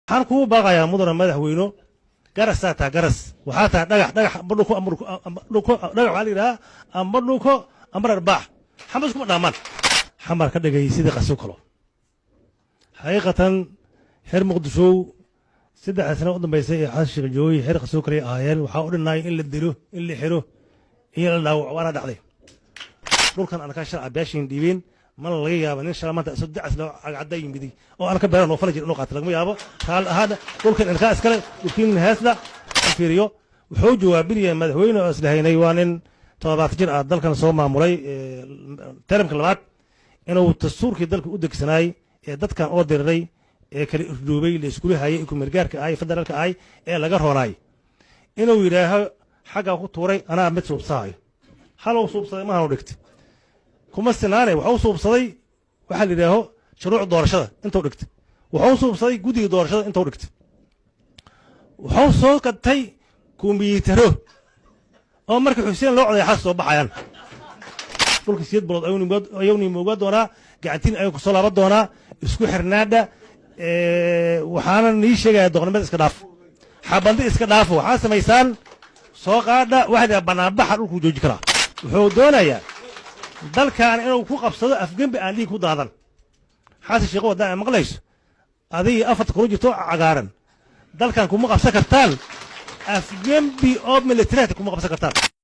waxaan kugu baaqayaa mudana madaxweyno garasaa taa garas waxaa taa dhagax dhagax amba dhulko dhagax waxaa la yidhahaa amba dhulko amba dharbaax xamar iskuma dhaamaan xamar ka dhigay sidii qaso kalo xaqiiqatan xeer muqdishow saddex sano u dambaysay ee xasan sheekh joogi xeer qaso kale ahaayeen waxaa u dhinnaay in la dilo in la xiro in la dhaawaco waana dhacday dhulkan aan ka sharca beeshin dhiibeen mana laga yaabo nin shala maanta saddex loo cagcada yimid oo aan ka beeran oo falajir inuu qaato lagama yaabo taal ahaada dhulkan ilka iskale dhulkiin heesda fiiriyo wuxuu jawaabinaya madaxweyne oo islahaynay waa nin 70 jir ah dalkan soo maamulay taramka labaad inuu dastuurkii dalka u degsanay ee dadkan oo diriray ee kala irdoobay la isku hayay ku mergaarka ay federaalka ay ee laga roonay inuu yiraaho xaga ku tuuray anaa mid suubsahay halow suubsaday ma hanu dhigtay kuma sinaanay wuxuu suubsaday waxa la yiraaho shuruuc doorashada intuu dhigtay wuxuu suubsaday gudiga doorashada intuu dhigtay wuxuu soo qatay kumbiyuutaro oo marka xuseen loo coday xas soo baxayaan dhulka siyad bilood ayuu mooga doonaa gacantiin ayuu ku soo laaban doonaa isku xirnaada waxaana nii sheegaya doqnimada iska dhaaf xabandi iska dhaafo waxaa samaysaan soo qaadha waxa banaanbaxa dhulku jooji karaa wuxuu doonayaa dalkan inuu ku qabsado afgembi aan dhiig ku daadan xasan sheekh wadaan maqlayso adiga afarta kuru jirto cagaaran dalkan kuma qabsan kartaan afgembi oo military kuma qabsan kartaan